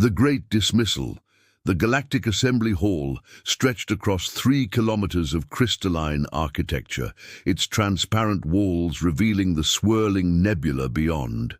The Great Dismissal, the Galactic Assembly Hall, stretched across 3 kilometers of crystalline architecture, its transparent walls revealing the swirling nebula beyond.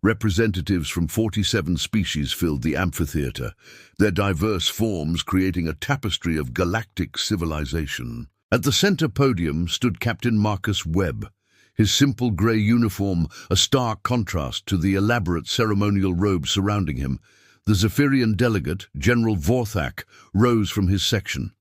Representatives from 47 species filled the amphitheater, their diverse forms creating a tapestry of galactic civilization. At the center podium stood Captain Marcus Webb, his simple grey uniform a stark contrast to the elaborate ceremonial robes surrounding him. The Zephyrian delegate, General Vorthak, rose from his section.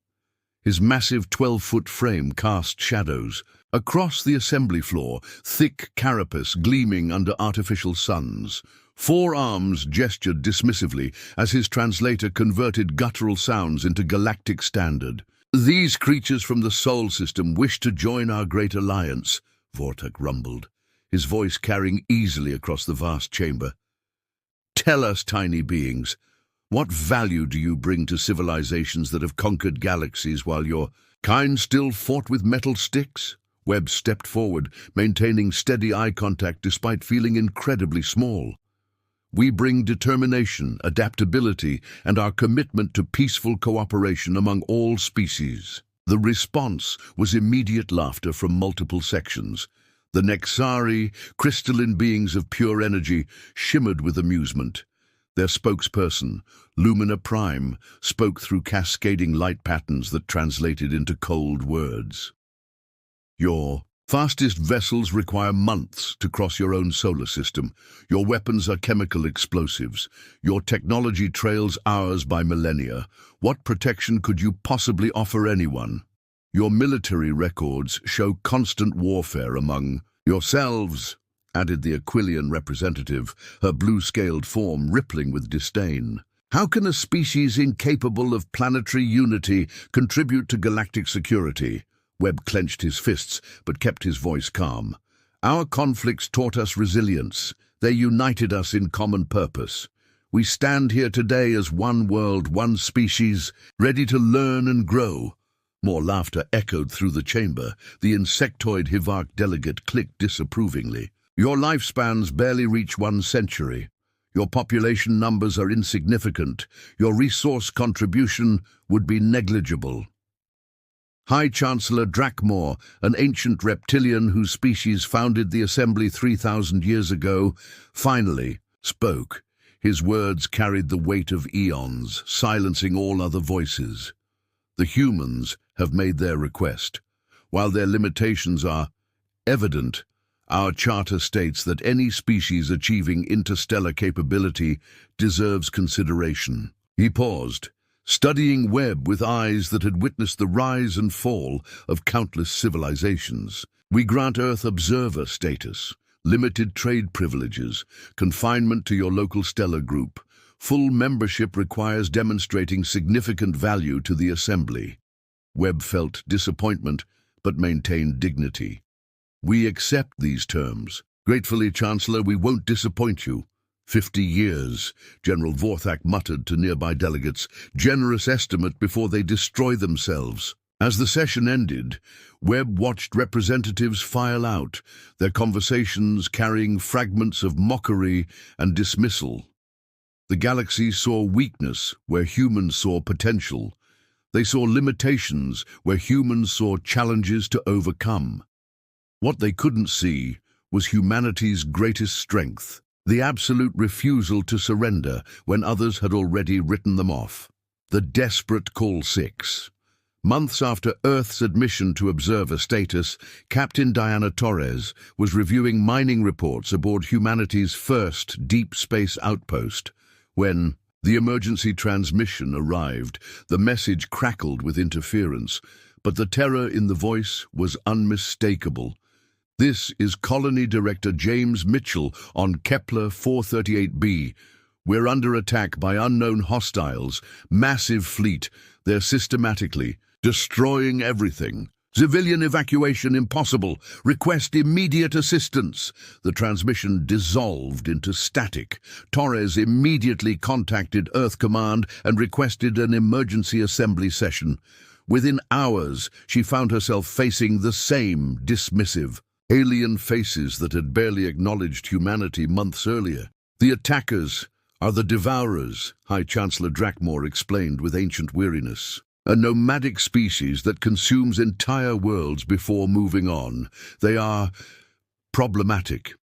His massive 12-foot frame cast shadows. Across the assembly floor, thick carapace gleaming under artificial suns. 4 arms gestured dismissively as his translator converted guttural sounds into galactic standard. "These creatures from the Sol system wish to join our great alliance," Vorthak rumbled, his voice carrying easily across the vast chamber. "Tell us, tiny beings, what value do you bring to civilizations that have conquered galaxies while your kind still fought with metal sticks?" Webb stepped forward, maintaining steady eye contact despite feeling incredibly small. "We bring determination, adaptability, and our commitment to peaceful cooperation among all species." The response was immediate laughter from multiple sections. The Nexari, crystalline beings of pure energy, shimmered with amusement. Their spokesperson, Lumina Prime, spoke through cascading light patterns that translated into cold words. "Your fastest vessels require months to cross your own solar system. Your weapons are chemical explosives. Your technology trails ours by millennia. What protection could you possibly offer anyone? Your military records show constant warfare among yourselves," added the Aquilian representative, her blue-scaled form rippling with disdain. "How can a species incapable of planetary unity contribute to galactic security?" Webb clenched his fists, but kept his voice calm. "Our conflicts taught us resilience. They united us in common purpose. We stand here today as one world, one species, ready to learn and grow." More laughter echoed through the chamber. The insectoid Hivak delegate clicked disapprovingly. "Your lifespans barely reach 1 century. Your population numbers are insignificant. Your resource contribution would be negligible." High Chancellor Drakmor, an ancient reptilian whose species founded the Assembly 3,000 years ago, finally spoke. His words carried the weight of eons, silencing all other voices. "The humans have made their request. While their limitations are evident, our charter states that any species achieving interstellar capability deserves consideration." He paused, studying Webb with eyes that had witnessed the rise and fall of countless civilizations. "We grant Earth observer status, limited trade privileges, confinement to your local stellar group. Full membership requires demonstrating significant value to the Assembly." Webb felt disappointment, but maintained dignity. "We accept these terms. Gratefully, Chancellor, we won't disappoint you." 50 years, General Vorthak muttered to nearby delegates, generous estimate before they destroy themselves. As the session ended, Webb watched representatives file out, their conversations carrying fragments of mockery and dismissal. The galaxy saw weakness where humans saw potential. They saw limitations where humans saw challenges to overcome. What they couldn't see was humanity's greatest strength, the absolute refusal to surrender when others had already written them off. The desperate Call 6. Months after Earth's admission to observer status, Captain Diana Torres was reviewing mining reports aboard humanity's first deep space outpost. When the emergency transmission arrived, the message crackled with interference, but the terror in the voice was unmistakable. "This is Colony Director James Mitchell on Kepler 438b. We're under attack by unknown hostiles, massive fleet. They're systematically destroying everything. Civilian evacuation impossible. Request immediate assistance." The transmission dissolved into static. Torres immediately contacted Earth Command and requested an emergency assembly session. Within hours, she found herself facing the same dismissive, alien faces that had barely acknowledged humanity months earlier. The attackers, are the Devourers, High Chancellor Drakmor explained with ancient weariness. A nomadic species that consumes entire worlds before moving on. They are problematic.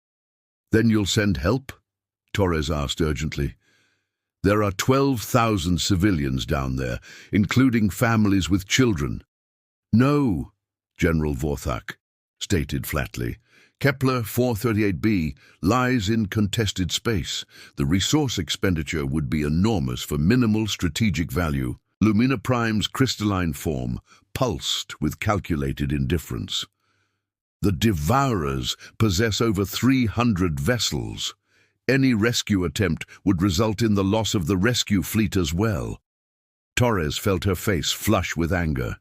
Then you'll send help? Torres asked urgently. There are 12,000 civilians down there, including families with children. No, General Vorthak stated flatly. Kepler 438b lies in contested space. The resource expenditure would be enormous for minimal strategic value. Lumina Prime's crystalline form pulsed with calculated indifference. The Devourers possess over 300 vessels. Any rescue attempt would result in the loss of the rescue fleet as well. Torres felt her face flush with anger.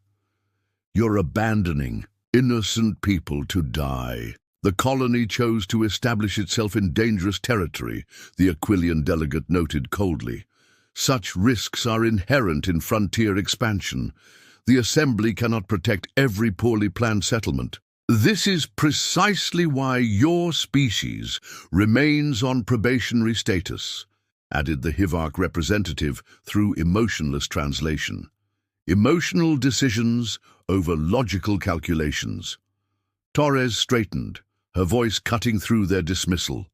You're abandoning innocent people to die. The colony chose to establish itself in dangerous territory, the Aquilian delegate noted coldly. Such risks are inherent in frontier expansion. The Assembly cannot protect every poorly planned settlement. This is precisely why your species remains on probationary status, added the Hivark representative through emotionless translation. Emotional decisions over logical calculations. Torres straightened, her voice cutting through their dismissal.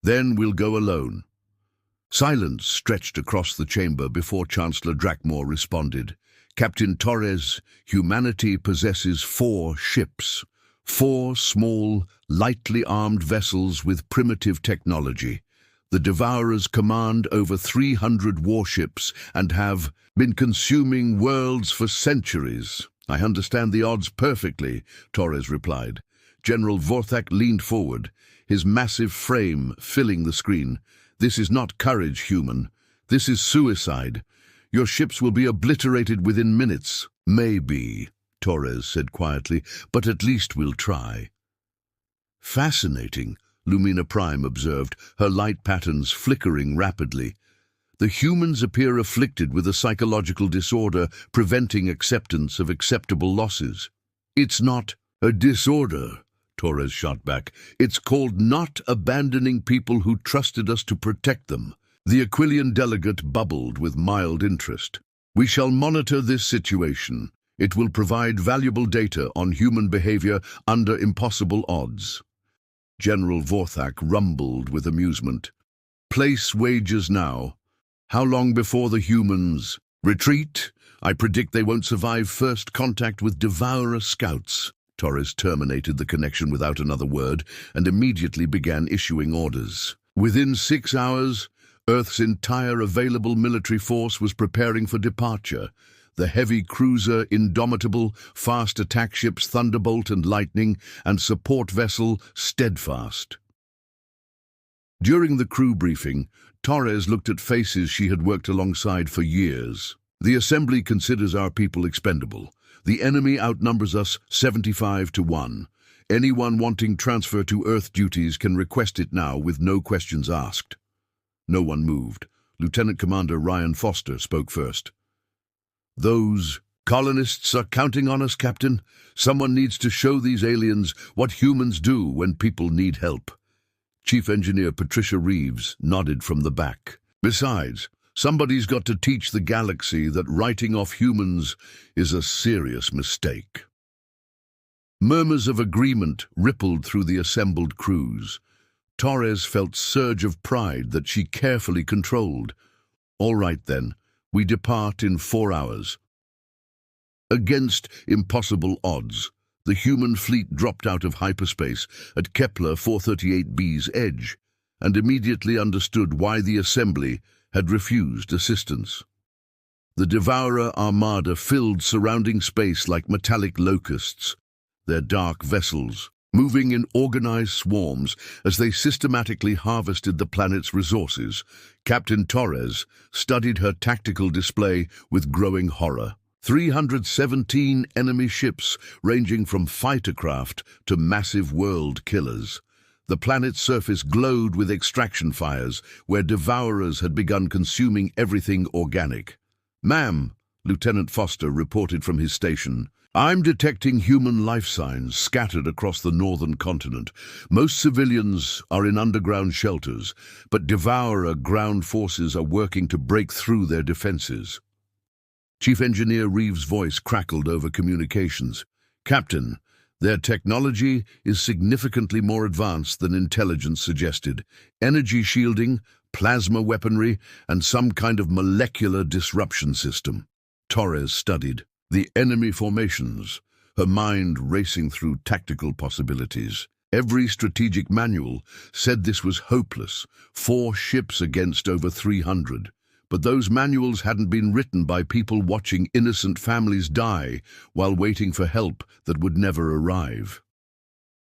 Then we'll go alone. Silence stretched across the chamber before Chancellor Drakmor responded. Captain Torres, humanity possesses 4 ships. 4 small, lightly armed vessels with primitive technology. The Devourers command over 300 warships and have been consuming worlds for centuries. I understand the odds perfectly, Torres replied. General Vorthak leaned forward, his massive frame filling the screen. This is not courage, human. This is suicide. Your ships will be obliterated within minutes. Maybe, Torres said quietly, but at least we'll try. Fascinating, Lumina Prime observed, her light patterns flickering rapidly. The humans appear afflicted with a psychological disorder preventing acceptance of acceptable losses. It's not a disorder, Torres shot back. It's called not abandoning people who trusted us to protect them. The Aquilian delegate bubbled with mild interest. We shall monitor this situation. It will provide valuable data on human behavior under impossible odds. General Vorthak rumbled with amusement. Place wagers now. How long before the humans retreat? I predict they won't survive first contact with Devourer scouts. Torres terminated the connection without another word and immediately began issuing orders. Within 6 hours, Earth's entire available military force was preparing for departure. The heavy cruiser Indomitable, fast attack ships Thunderbolt and Lightning, and support vessel Steadfast. During the crew briefing, Torres looked at faces she had worked alongside for years. The Assembly considers our people expendable. The enemy outnumbers us 75-1. Anyone wanting transfer to Earth duties can request it now with no questions asked. No one moved. Lieutenant Commander Ryan Foster spoke first. Those colonists are counting on us, Captain. Someone needs to show these aliens what humans do when people need help. Chief Engineer Patricia Reeves nodded from the back. Besides, somebody's got to teach the galaxy that writing off humans is a serious mistake. Murmurs of agreement rippled through the assembled crews. Torres felt a surge of pride that she carefully controlled. All right then, we depart in 4 hours. Against impossible odds, the human fleet dropped out of hyperspace at Kepler 438b's edge and immediately understood why the Assembly had refused assistance. The Devourer armada filled surrounding space like metallic locusts, their dark vessels moving in organized swarms as they systematically harvested the planet's resources. Captain Torres studied her tactical display with growing horror. 317 enemy ships ranging from fighter craft to massive world killers. The planet's surface glowed with extraction fires where Devourers had begun consuming everything organic. "Ma'am," Lieutenant Foster reported from his station, I'm detecting human life signs scattered across the northern continent. Most civilians are in underground shelters, but Devourer ground forces are working to break through their defenses. Chief Engineer Reeves' voice crackled over communications. Captain, their technology is significantly more advanced than intelligence suggested. Energy shielding, plasma weaponry, and some kind of molecular disruption system. Torres studied the enemy formations, her mind racing through tactical possibilities. Every strategic manual said this was hopeless, 4 ships against over 300. But those manuals hadn't been written by people watching innocent families die while waiting for help that would never arrive.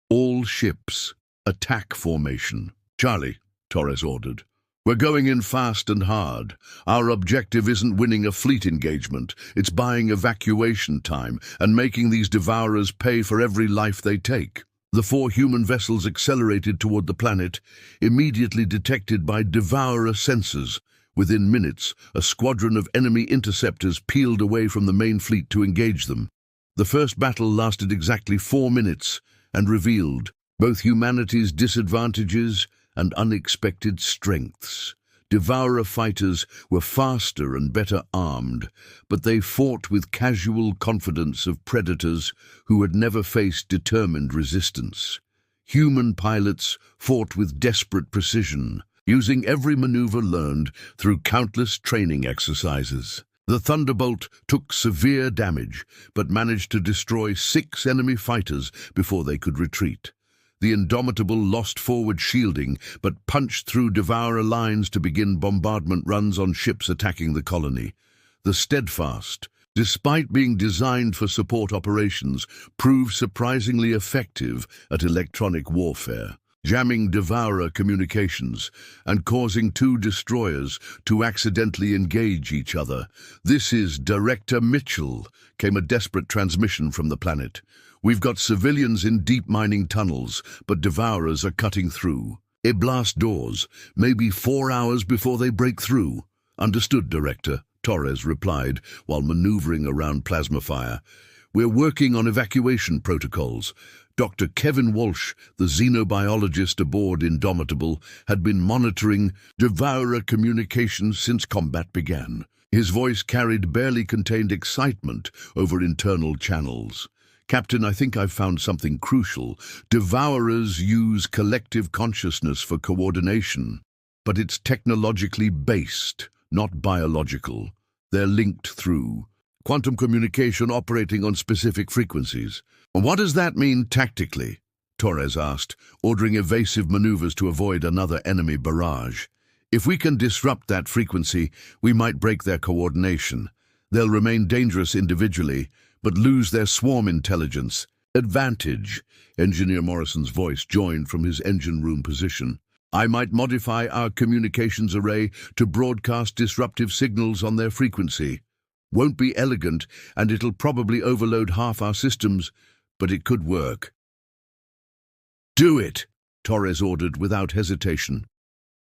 All ships, attack formation. Charlie, Torres ordered. We're going in fast and hard. Our objective isn't winning a fleet engagement. It's buying evacuation time and making these Devourers pay for every life they take. The 4 human vessels accelerated toward the planet, immediately detected by Devourer sensors. Within minutes, a squadron of enemy interceptors peeled away from the main fleet to engage them. The first battle lasted exactly 4 minutes and revealed both humanity's disadvantages and unexpected strengths. Devourer fighters were faster and better armed, but they fought with casual confidence of predators who had never faced determined resistance. Human pilots fought with desperate precision, using every maneuver learned through countless training exercises. The Thunderbolt took severe damage, but managed to destroy 6 enemy fighters before they could retreat. The Indomitable lost forward shielding, but punched through Devourer lines to begin bombardment runs on ships attacking the colony. The Steadfast, despite being designed for support operations, proved surprisingly effective at electronic warfare, jamming Devourer communications and causing 2 destroyers to accidentally engage each other. "This is Director Mitchell," came a desperate transmission from the planet. "We've got civilians in deep mining tunnels, but Devourers are cutting through. It blast doors, maybe 4 hours before they break through." "Understood, Director," Torres replied while maneuvering around plasma fire. "We're working on evacuation protocols." Dr. Kevin Walsh, the xenobiologist aboard Indomitable, had been monitoring Devourer communications since combat began. His voice carried barely contained excitement over internal channels. "Captain, I think I've found something crucial. Devourers use collective consciousness for coordination, but it's technologically based, not biological. They're linked through quantum communication operating on specific frequencies." "What does that mean tactically?" Torres asked, ordering evasive maneuvers to avoid another enemy barrage. "If we can disrupt that frequency, we might break their coordination. They'll remain dangerous individually, but lose their swarm intelligence." "Advantage," Engineer Morrison's voice joined from his engine room position. "I might modify our communications array to broadcast disruptive signals on their frequency. Won't be elegant, and it'll probably overload half our systems, but it could work." "Do it," Torres ordered without hesitation.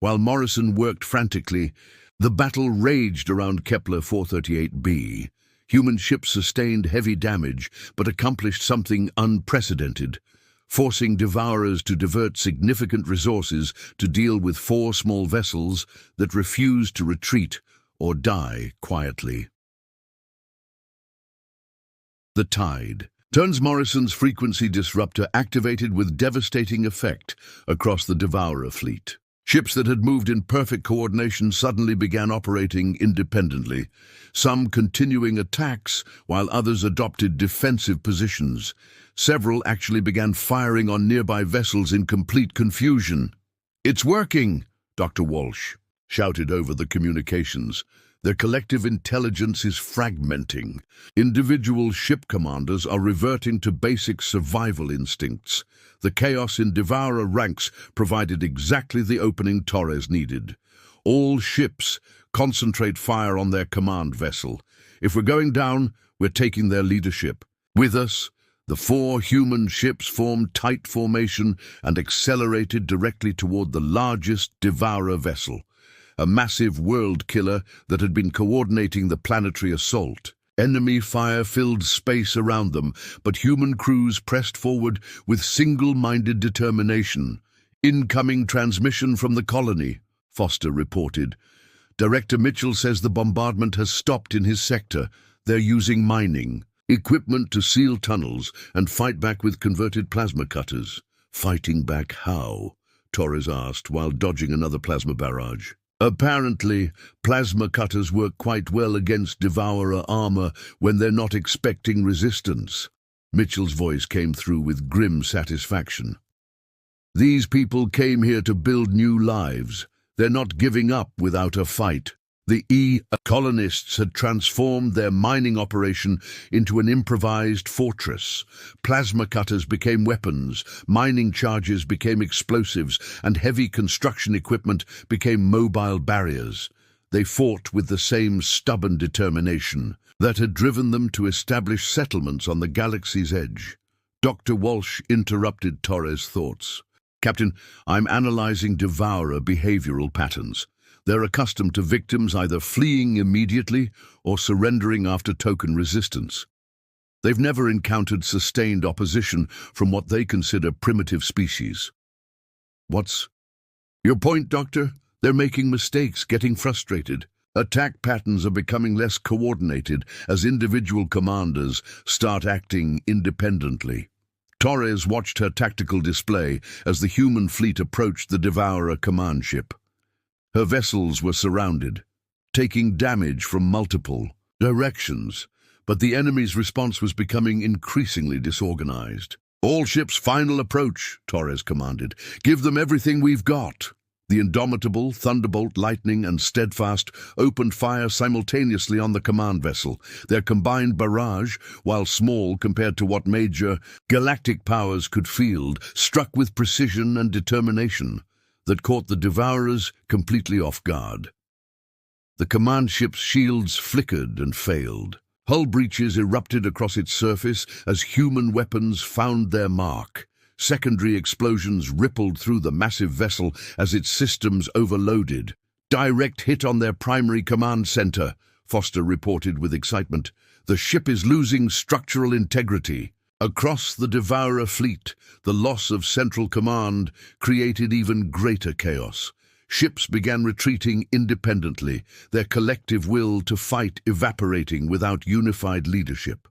While Morrison worked frantically, the battle raged around Kepler 438b. Human ships sustained heavy damage, but accomplished something unprecedented, forcing Devourers to divert significant resources to deal with 4 small vessels that refused to retreat or die quietly. The tide. Turns Morrison's frequency disruptor activated with devastating effect across the Devourer fleet. Ships that had moved in perfect coordination suddenly began operating independently, some continuing attacks while others adopted defensive positions. Several actually began firing on nearby vessels in complete confusion. "It's working," Dr. Walsh shouted over the communications. "Their collective intelligence is fragmenting. Individual ship commanders are reverting to basic survival instincts. The chaos in Devourer ranks provided exactly the opening Torres needed. All ships concentrate fire on their command vessel. If we're going down, we're taking their leadership. With us, the 4 human ships formed tight formation and accelerated directly toward the largest Devourer vessel, a massive world killer that had been coordinating the planetary assault. Enemy fire filled space around them, but human crews pressed forward with single-minded determination. "Incoming transmission from the colony," Foster reported. "Director Mitchell says the bombardment has stopped in his sector. They're using mining equipment to seal tunnels and fight back with converted plasma cutters." "Fighting back how?" Torres asked while dodging another plasma barrage. "Apparently, plasma cutters work quite well against Devourer armor when they're not expecting resistance." Mitchell's voice came through with grim satisfaction. "These people came here to build new lives. They're not giving up without a fight." The colonists had transformed their mining operation into an improvised fortress. Plasma cutters became weapons, mining charges became explosives, and heavy construction equipment became mobile barriers. They fought with the same stubborn determination that had driven them to establish settlements on the galaxy's edge. Dr. Walsh interrupted Torres' thoughts. "Captain, I'm analyzing Devourer behavioral patterns. They're accustomed to victims either fleeing immediately or surrendering after token resistance. They've never encountered sustained opposition from what they consider primitive species." "What's your point, Doctor?" "They're making mistakes, getting frustrated. Attack patterns are becoming less coordinated as individual commanders start acting independently." Torres watched her tactical display as the human fleet approached the Devourer command ship. Her vessels were surrounded, taking damage from multiple directions, but the enemy's response was becoming increasingly disorganized. "All ships final approach," Torres commanded. "Give them everything we've got." The Indomitable, Thunderbolt, Lightning, and Steadfast opened fire simultaneously on the command vessel. Their combined barrage, while small compared to what major galactic powers could field, struck with precision and determination that caught the Devourers completely off guard. The command ship's shields flickered and failed. Hull breaches erupted across its surface as human weapons found their mark. Secondary explosions rippled through the massive vessel as its systems overloaded. "Direct hit on their primary command center," Foster reported with excitement. "The ship is losing structural integrity." Across the Devourer fleet, the loss of central command created even greater chaos. Ships began retreating independently, their collective will to fight evaporating without unified leadership.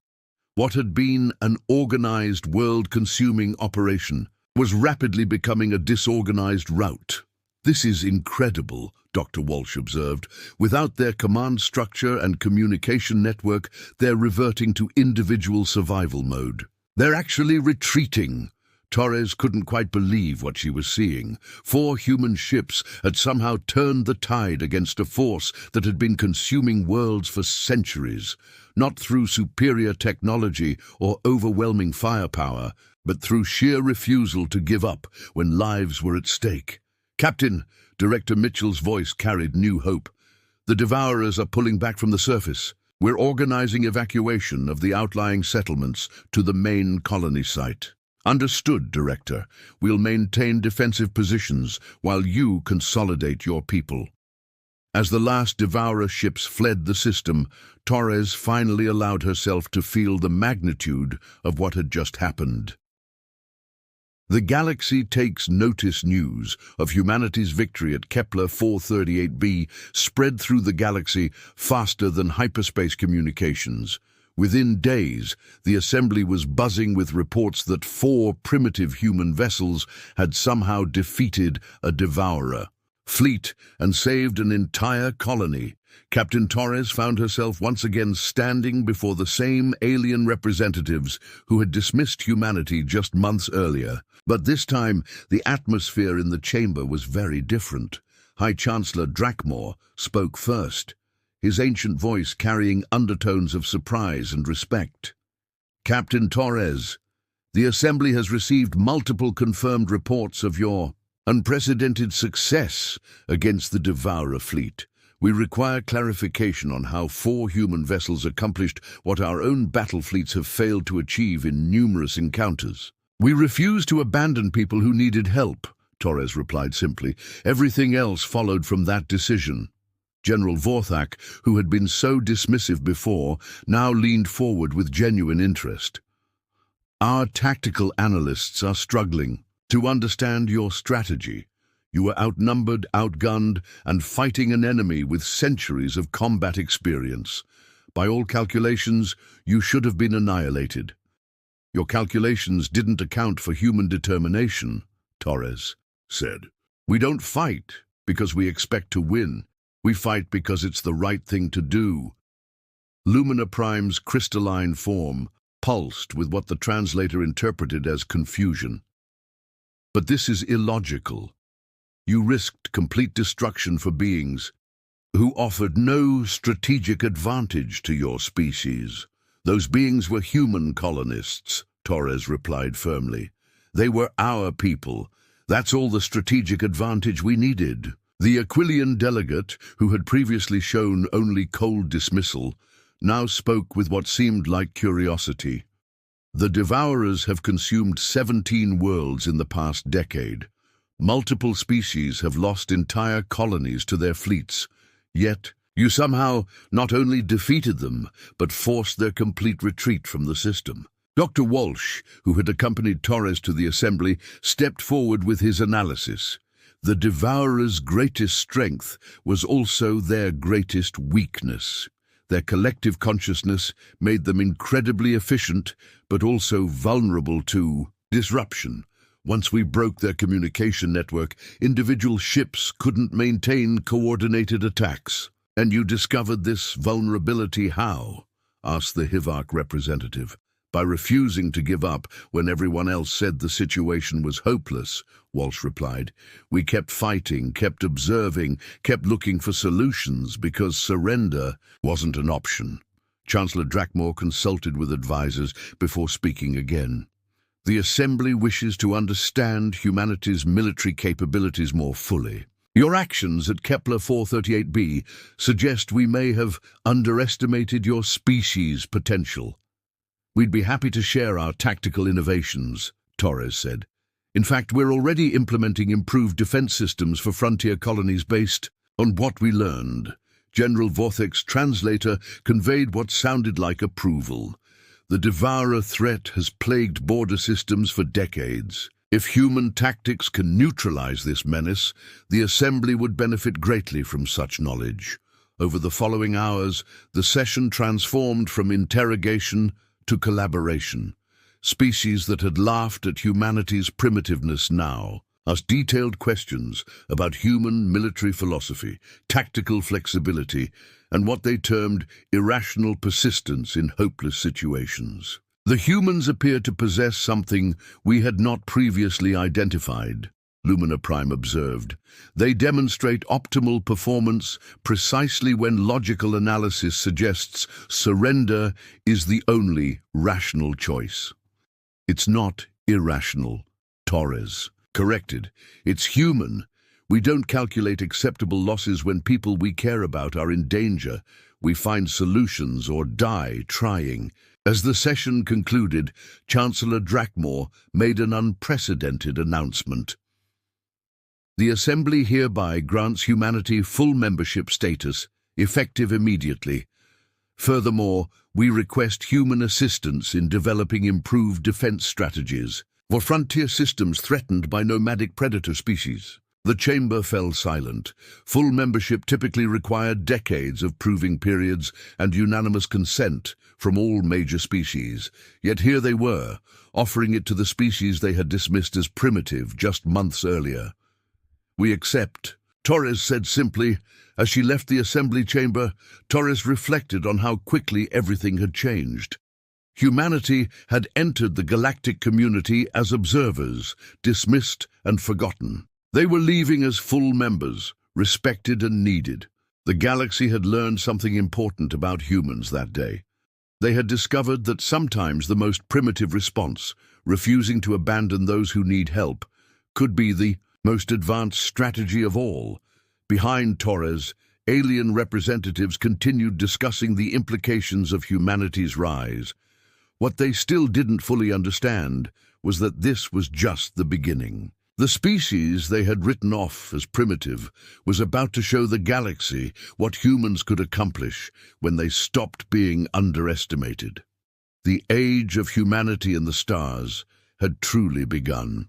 What had been an organized, world-consuming operation was rapidly becoming a disorganized rout. "This is incredible," Dr. Walsh observed. "Without their command structure and communication network, they're reverting to individual survival mode. They're actually retreating." Torres couldn't quite believe what she was seeing. 4 human ships had somehow turned the tide against a force that had been consuming worlds for centuries, not through superior technology or overwhelming firepower, but through sheer refusal to give up when lives were at stake. "Captain," Director Mitchell's voice carried new hope. "The Devourers are pulling back from the surface. We're organizing evacuation of the outlying settlements to the main colony site." "Understood, Director. We'll maintain defensive positions while you consolidate your people." As the last Devourer ships fled the system, Torres finally allowed herself to feel the magnitude of what had just happened. The Galaxy Takes Notice news of humanity's victory at Kepler 438b spread through the galaxy faster than hyperspace communications. Within days, the assembly was buzzing with reports that 4 primitive human vessels had somehow defeated a Devourer fleet and saved an entire colony. Captain Torres found herself once again standing before the same alien representatives who had dismissed humanity just months earlier. But this time, the atmosphere in the chamber was very different. High Chancellor Drakmor spoke first, his ancient voice carrying undertones of surprise and respect. "Captain Torres, the Assembly has received multiple confirmed reports of your unprecedented success against the Devourer fleet. We require clarification on how 4 human vessels accomplished what our own battle fleets have failed to achieve in numerous encounters." "We refuse to abandon people who needed help," Torres replied simply. "Everything else followed from that decision." General Vorthak, who had been so dismissive before, now leaned forward with genuine interest. Our tactical analysts are struggling to understand your strategy. You were outnumbered, outgunned, and fighting an enemy with centuries of combat experience. By all calculations, you should have been annihilated. Your calculations didn't account for human determination, Torres said. We don't fight because we expect to win. We fight because it's the right thing to do. Lumina Prime's crystalline form pulsed with what the translator interpreted as confusion. But this is illogical. You risked complete destruction for beings who offered no strategic advantage to your species. Those beings were human colonists, Torres replied firmly. They were our people. That's all the strategic advantage we needed. The Aquilian delegate, who had previously shown only cold dismissal, now spoke with what seemed like curiosity. The Devourers have consumed 17 worlds in the past decade. Multiple species have lost entire colonies to their fleets. Yet, you somehow not only defeated them, but forced their complete retreat from the system. Dr. Walsh, who had accompanied Torres to the assembly, stepped forward with his analysis. The Devourers' greatest strength was also their greatest weakness. Their collective consciousness made them incredibly efficient, but also vulnerable to disruption. Once we broke their communication network, individual ships couldn't maintain coordinated attacks. And you discovered this vulnerability how? Asked the Hivak representative. By refusing to give up when everyone else said the situation was hopeless, Walsh replied. We kept fighting, kept observing, kept looking for solutions because surrender wasn't an option. Chancellor Drakmore consulted with advisors before speaking again. The Assembly wishes to understand humanity's military capabilities more fully. Your actions at Kepler 438b suggest we may have underestimated your species' potential. We'd be happy to share our tactical innovations, Torres said. In fact, we're already implementing improved defense systems for frontier colonies based on what we learned. General Vorthak's translator conveyed what sounded like approval. The Devourer threat has plagued border systems for decades. If human tactics can neutralize this menace, the Assembly would benefit greatly from such knowledge. Over the following hours, the session transformed from interrogation to collaboration. Species that had laughed at humanity's primitiveness now asked detailed questions about human military philosophy, tactical flexibility, and what they termed irrational persistence in hopeless situations. The humans appear to possess something we had not previously identified, Lumina Prime observed. They demonstrate optimal performance precisely when logical analysis suggests surrender is the only rational choice. It's not irrational, Torres corrected. It's human. We don't calculate acceptable losses when people we care about are in danger. We find solutions or die trying. As the session concluded, Chancellor Drakmore made an unprecedented announcement. The Assembly hereby grants humanity full membership status, effective immediately. Furthermore, we request human assistance in developing improved defense strategies for frontier systems threatened by nomadic predator species. The chamber fell silent. Full membership typically required decades of proving periods and unanimous consent from all major species. Yet here they were, offering it to the species they had dismissed as primitive just months earlier. We accept, Torres said simply. As she left the assembly chamber, Torres reflected on how quickly everything had changed. Humanity had entered the galactic community as observers, dismissed and forgotten. They were leaving as full members, respected and needed. The galaxy had learned something important about humans that day. They had discovered that sometimes the most primitive response, refusing to abandon those who need help, could be the most advanced strategy of all. Behind Torres, alien representatives continued discussing the implications of humanity's rise. What they still didn't fully understand was that this was just the beginning. The species they had written off as primitive was about to show the galaxy what humans could accomplish when they stopped being underestimated. The age of humanity and the stars had truly begun.